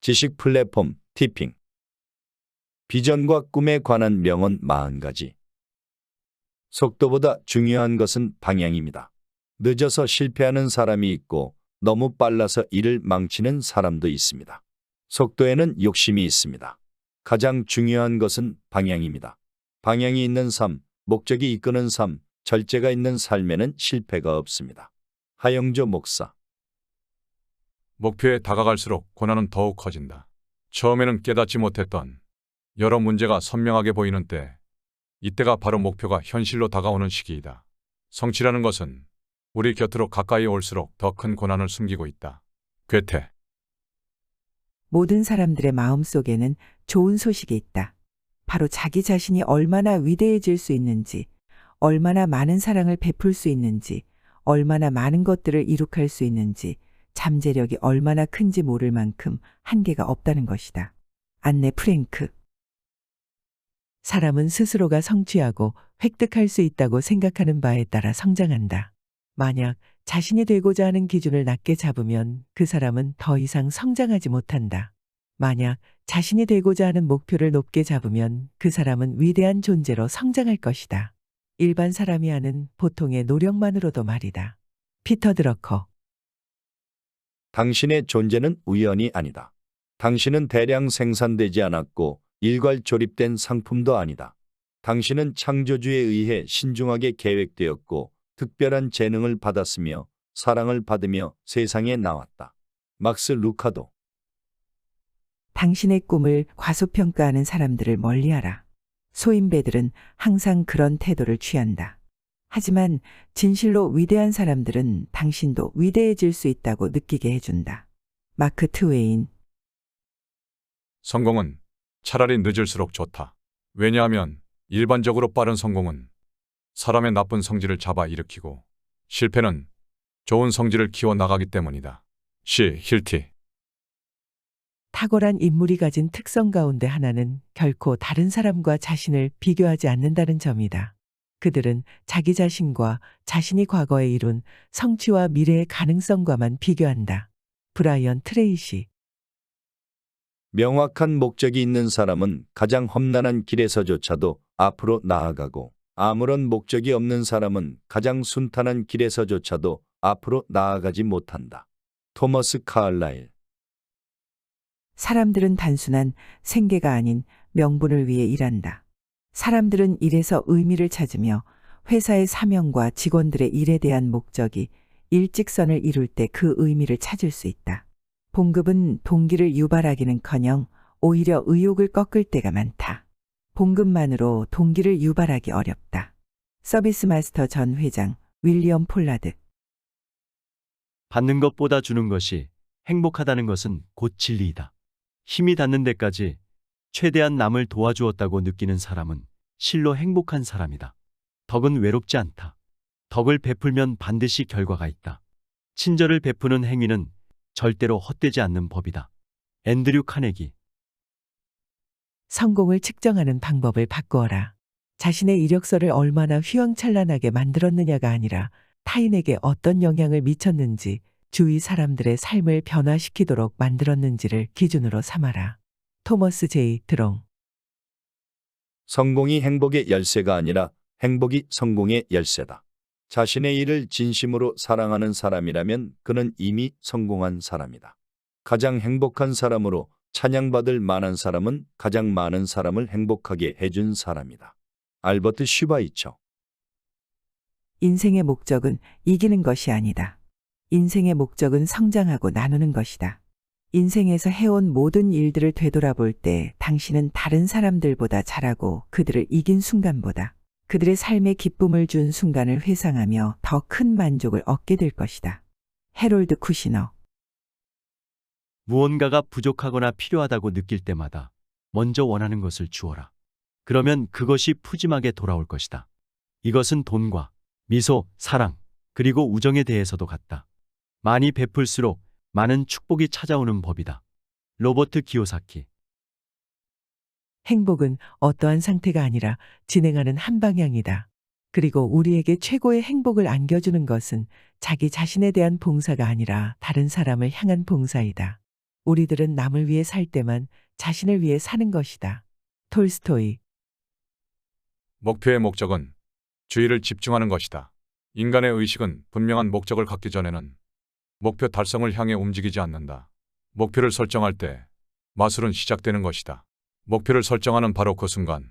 지식 플랫폼 티핑. 비전과 꿈에 관한 명언 40가지. 속도보다 중요한 것은 방향입니다. 늦어서 실패하는 사람이 있고 너무 빨라서 일을 망치는 사람도 있습니다. 속도에는 욕심이 있습니다. 가장 중요한 것은 방향입니다. 방향이 있는 삶, 목적이 이끄는 삶, 절제가 있는 삶에는 실패가 없습니다. 하영조 목사. 목표에 다가갈수록 고난은 더욱 커진다. 처음에는 깨닫지 못했던 여러 문제가 선명하게 보이는 때, 이때가 바로 목표가 현실로 다가오는 시기이다. 성취라는 것은 우리 곁으로 가까이 올수록 더 큰 고난을 숨기고 있다. 괴테. 모든 사람들의 마음속에는 좋은 소식이 있다. 바로 자기 자신이 얼마나 위대해질 수 있는지, 얼마나 많은 사랑을 베풀 수 있는지, 얼마나 많은 것들을 이룩할 수 있는지, 잠재력이 얼마나 큰지 모를 만큼 한계가 없다는 것이다. 안네 프랭크. 사람은 스스로가 성취하고 획득할 수 있다고 생각하는 바에 따라 성장한다. 만약 자신이 되고자 하는 기준을 낮게 잡으면 그 사람은 더 이상 성장하지 못한다. 만약 자신이 되고자 하는 목표를 높게 잡으면 그 사람은 위대한 존재로 성장할 것이다. 일반 사람이 하는 보통의 노력만으로도 말이다. 피터 드러커. 당신의 존재는 우연이 아니다. 당신은 대량 생산되지 않았고 일괄 조립된 상품도 아니다. 당신은 창조주에 의해 신중하게 계획되었고 특별한 재능을 받았으며 사랑을 받으며 세상에 나왔다. 막스 루카도. 당신의 꿈을 과소평가하는 사람들을 멀리하라. 소인배들은 항상 그런 태도를 취한다. 하지만 진실로 위대한 사람들은 당신도 위대해질 수 있다고 느끼게 해준다. 마크 트웨인. 성공은 차라리 늦을수록 좋다. 왜냐하면 일반적으로 빠른 성공은 사람의 나쁜 성질을 잡아 일으키고 실패는 좋은 성질을 키워나가기 때문이다. 시 힐티. 탁월한 인물이 가진 특성 가운데 하나는 결코 다른 사람과 자신을 비교하지 않는다는 점이다. 그들은 자기 자신과 자신이 과거에 이룬 성취와 미래의 가능성과만 비교한다. 브라이언 트레이시. 명확한 목적이 있는 사람은 가장 험난한 길에서조차도 앞으로 나아가고 아무런 목적이 없는 사람은 가장 순탄한 길에서조차도 앞으로 나아가지 못한다. 토머스 카을라일. 사람들은 단순한 생계가 아닌 명분을 위해 일한다. 사람들은 일에서 의미를 찾으며 회사의 사명과 직원들의 일에 대한 목적이 일직선을 이룰 때 그 의미를 찾을 수 있다. 봉급은 동기를 유발하기는커녕 오히려 의욕을 꺾을 때가 많다. 봉급만으로 동기를 유발하기 어렵다. 서비스 마스터 전 회장 윌리엄 폴라드. 받는 것보다 주는 것이 행복하다는 것은 곧 진리이다. 힘이 닿는 데까지 최대한 남을 도와주었다고 느끼는 사람은 실로 행복한 사람이다. 덕은 외롭지 않다. 덕을 베풀면 반드시 결과가 있다. 친절을 베푸는 행위는 절대로 헛되지 않는 법이다. 앤드류 카네기. 성공을 측정하는 방법을 바꾸어라. 자신의 이력서를 얼마나 휘황찬란하게 만들었느냐가 아니라 타인에게 어떤 영향을 미쳤는지, 주위 사람들의 삶을 변화시키도록 만들었는지를 기준으로 삼아라. 토머스 제이 드롱. 성공이 행복의 열쇠가 아니라 행복이 성공의 열쇠다. 자신의 일을 진심으로 사랑하는 사람이라면 그는 이미 성공한 사람이다. 가장 행복한 사람으로 찬양받을 만한 사람은 가장 많은 사람을 행복하게 해준 사람이다. 알버트 슈바이처. 인생의 목적은 이기는 것이 아니다. 인생의 목적은 성장하고 나누는 것이다. 인생에서 해온 모든 일들을 되돌아볼 때 당신은 다른 사람들보다 잘하고 그들을 이긴 순간보다 그들의 삶에 기쁨을 준 순간을 회상하며 더 큰 만족을 얻게 될 것이다. 해롤드 쿠시너. 무언가가 부족하거나 필요하다고 느낄 때마다 먼저 원하는 것을 주어라. 그러면 그것이 푸짐하게 돌아올 것이다. 이것은 돈과 미소, 사랑, 그리고 우정에 대해서도 같다. 많이 베풀수록 많은 축복이 찾아오는 법이다. 로버트 기요사키. 행복은 어떠한 상태가 아니라 진행하는 한 방향이다. 그리고 우리에게 최고의 행복을 안겨주는 것은 자기 자신에 대한 봉사가 아니라 다른 사람을 향한 봉사이다. 우리들은 남을 위해 살 때만 자신을 위해 사는 것이다. 톨스토이. 목표의 목적은 주의를 집중하는 것이다. 인간의 의식은 분명한 목적을 갖기 전에는 목표 달성을 향해 움직이지 않는다. 목표를 설정할 때 마술은 시작되는 것이다. 목표를 설정하는 바로 그 순간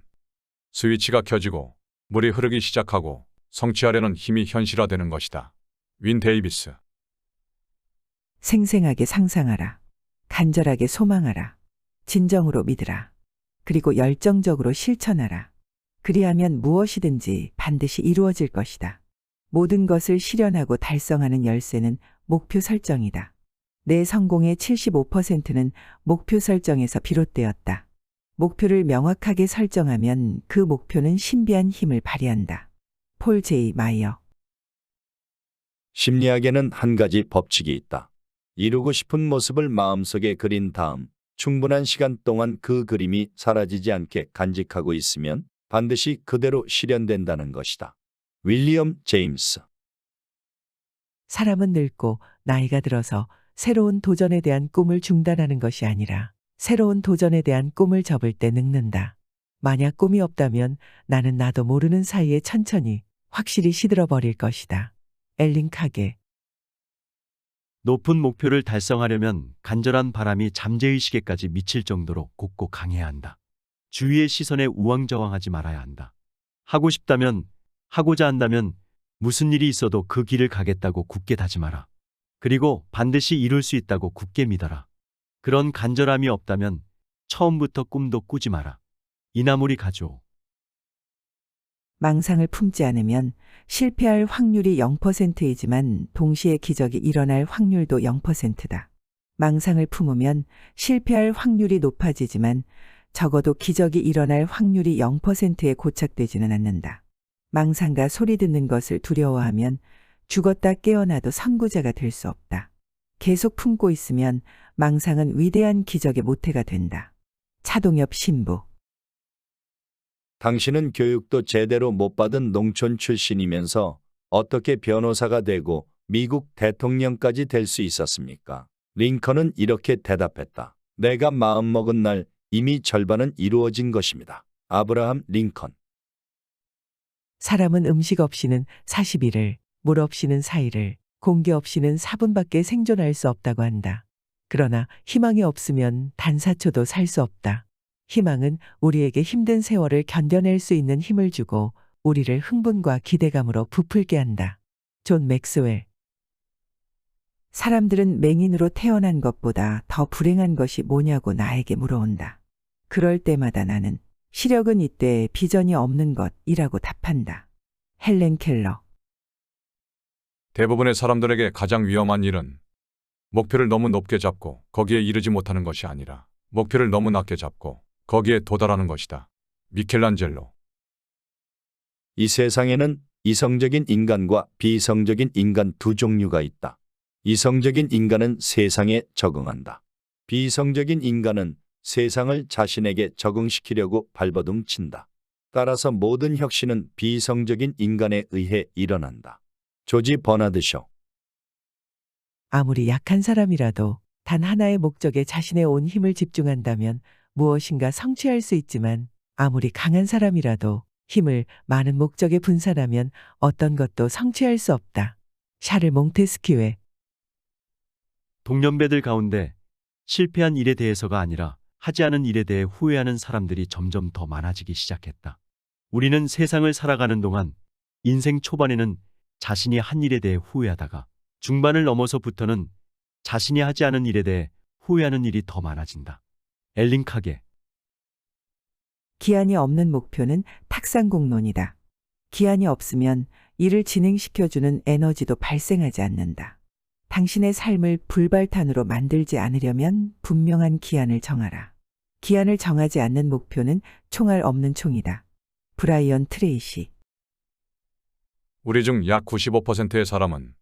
스위치가 켜지고 물이 흐르기 시작하고 성취하려는 힘이 현실화되는 것이다. 윈 데이비스. 생생하게 상상하라. 간절하게 소망하라. 진정으로 믿으라. 그리고 열정적으로 실천하라. 그리하면 무엇이든지 반드시 이루어질 것이다. 모든 것을 실현하고 달성하는 열쇠는 목표 설정이다. 내 성공의 75%는 목표 설정에서 비롯되었다. 목표를 명확하게 설정하면 그 목표는 신비한 힘을 발휘한다. 폴 제이 마이어. 심리학에는 한 가지 법칙이 있다. 이루고 싶은 모습을 마음속에 그린 다음 충분한 시간 동안 그 그림이 사라지지 않게 간직하고 있으면 반드시 그대로 실현된다는 것이다. 윌리엄 제임스. 사람은 늙고 나이가 들어서 새로운 도전에 대한 꿈을 중단하는 것이 아니라 새로운 도전에 대한 꿈을 접을 때 늙는다. 만약 꿈이 없다면 나는 나도 모르는 사이에 천천히 확실히 시들어 버릴 것이다. 엘린 카게. 높은 목표를 달성하려면 간절한 바람이 잠재의식에까지 미칠 정도로 굳고 강해야 한다. 주위의 시선에 우왕좌왕하지 말아야 한다. 하고 싶다면, 하고자 한다면 무슨 일이 있어도 그 길을 가겠다고 굳게 다짐하라. 그리고 반드시 이룰 수 있다고 굳게 믿어라. 그런 간절함이 없다면 처음부터 꿈도 꾸지 마라. 이나무리 가조. 망상을 품지 않으면 실패할 확률이 0%이지만 동시에 기적이 일어날 확률도 0%다. 망상을 품으면 실패할 확률이 높아지지만 적어도 기적이 일어날 확률이 0%에 고착되지는 않는다. 망상과 소리 듣는 것을 두려워하면 죽었다 깨어나도 선구자가 될 수 없다. 계속 품고 있으면 망상은 위대한 기적의 모태가 된다. 차동엽 신부. 당신은 교육도 제대로 못 받은 농촌 출신이면서 어떻게 변호사가 되고 미국 대통령까지 될 수 있었습니까? 링컨은 이렇게 대답했다. 내가 마음먹은 날 이미 절반은 이루어진 것입니다. 아브라함 링컨. 사람은 음식 없이는 40일을, 물 없이는 4일을, 공기 없이는 4분밖에 생존할 수 없다고 한다. 그러나 희망이 없으면 단사초도 살 수 없다. 희망은 우리에게 힘든 세월을 견뎌낼 수 있는 힘을 주고 우리를 흥분과 기대감으로 부풀게 한다. 존 맥스웰. 사람들은 맹인으로 태어난 것보다 더 불행한 것이 뭐냐고 나에게 물어온다. 그럴 때마다 나는 시력은 이때 비전이 없는 것이라고 답한다. 헬렌 켈러. 대부분의 사람들에게 가장 위험한 일은 목표를 너무 높게 잡고 거기에 이르지 못하는 것이 아니라 목표를 너무 낮게 잡고 거기에 도달하는 것이다. 미켈란젤로. 이 세상에는 이성적인 인간과 비이성적인 인간 두 종류가 있다. 이성적인 인간은 세상에 적응한다. 비이성적인 인간은 세상을 자신에게 적응시키려고 발버둥 친다. 따라서 모든 혁신은 비이성적인 인간에 의해 일어난다. 조지 버나드 쇼. 아무리 약한 사람이라도 단 하나의 목적에 자신의 온 힘을 집중한다면 무엇인가 성취할 수 있지만 아무리 강한 사람이라도 힘을 많은 목적에 분산하면 어떤 것도 성취할 수 없다. 샤를 몽테스키웨. 동년배들 가운데 실패한 일에 대해서가 아니라 하지 않은 일에 대해 후회하는 사람들이 점점 더 많아지기 시작했다. 우리는 세상을 살아가는 동안 인생 초반에는 자신이 한 일에 대해 후회하다가 중반을 넘어서부터는 자신이 하지 않은 일에 대해 후회하는 일이 더 많아진다. 엘린 카게. 기한이 없는 목표는 탁상공론이다. 기한이 없으면 이를 진행시켜주는 에너지도 발생하지 않는다. 당신의 삶을 불발탄으로 만들지 않으려면 분명한 기한을 정하라. 기한을 정하지 않는 목표는 총알 없는 총이다. 브라이언 트레이시. 우리 중 약 95%의 사람은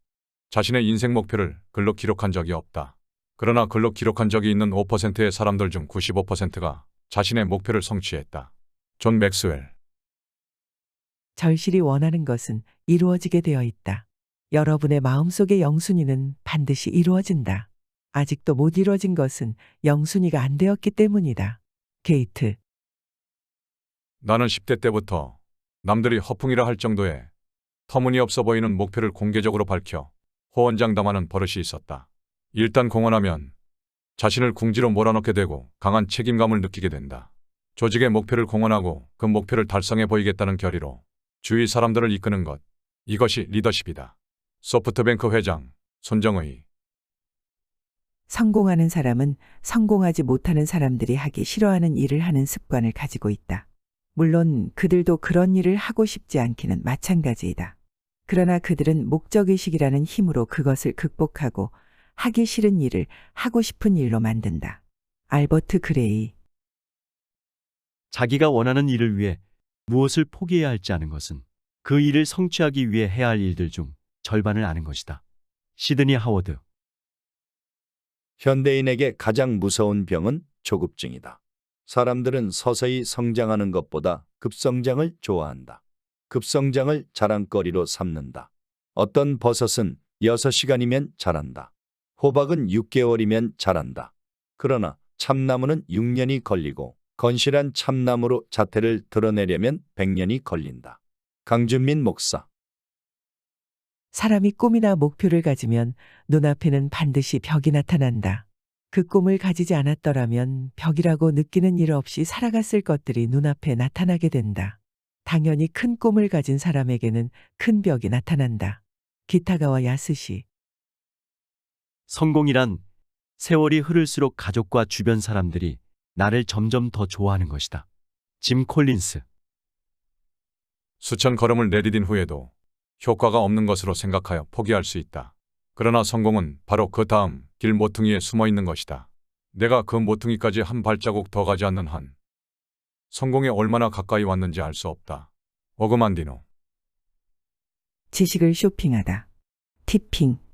자신의 인생 목표를 글로 기록한 적이 없다. 그러나 글로 기록한 적이 있는 5%의 사람들 중 95%가 자신의 목표를 성취했다. 존 맥스웰. 절실히 원하는 것은 이루어지게 되어 있다. 여러분의 마음속의 영순위는 반드시 이루어진다. 아직도 못 이뤄진 것은 영순이가 안 되었기 때문이다. 게이트. 나는 10대 때부터 남들이 허풍이라 할 정도의 터무니없어 보이는 목표를 공개적으로 밝혀 호언장담하는 버릇이 있었다. 일단 공언하면 자신을 궁지로 몰아넣게 되고 강한 책임감을 느끼게 된다. 조직의 목표를 공언하고 그 목표를 달성해 보이겠다는 결의로 주위 사람들을 이끄는 것. 이것이 리더십이다. 소프트뱅크 회장 손정의. 성공하는 사람은 성공하지 못하는 사람들이 하기 싫어하는 일을 하는 습관을 가지고 있다. 물론 그들도 그런 일을 하고 싶지 않기는 마찬가지이다. 그러나 그들은 목적의식이라는 힘으로 그것을 극복하고 하기 싫은 일을 하고 싶은 일로 만든다. 알버트 그레이. 자기가 원하는 일을 위해 무엇을 포기해야 할지 아는 것은 그 일을 성취하기 위해 해야 할 일들 중 절반을 아는 것이다. 시드니 하워드. 현대인에게 가장 무서운 병은 조급증이다. 사람들은 서서히 성장하는 것보다 급성장을 좋아한다. 급성장을 자랑거리로 삼는다. 어떤 버섯은 6시간이면 자란다. 호박은 6개월이면 자란다. 그러나 참나무는 6년이 걸리고 건실한 참나무로 자태를 드러내려면 100년이 걸린다. 강준민 목사. 사람이 꿈이나 목표를 가지면 눈앞에는 반드시 벽이 나타난다. 그 꿈을 가지지 않았더라면 벽이라고 느끼는 일 없이 살아갔을 것들이 눈앞에 나타나게 된다. 당연히 큰 꿈을 가진 사람에게는 큰 벽이 나타난다. 기타가와 야스시. 성공이란 세월이 흐를수록 가족과 주변 사람들이 나를 점점 더 좋아하는 것이다. 짐 콜린스. 수천 걸음을 내디딘 후에도 효과가 없는 것으로 생각하여 포기할 수 있다. 그러나 성공은 바로 그 다음 길 모퉁이에 숨어 있는 것이다. 내가 그 모퉁이까지 한 발자국 더 가지 않는 한 성공에 얼마나 가까이 왔는지 알 수 없다. 오그만디노. 지식을 쇼핑하다. 티핑.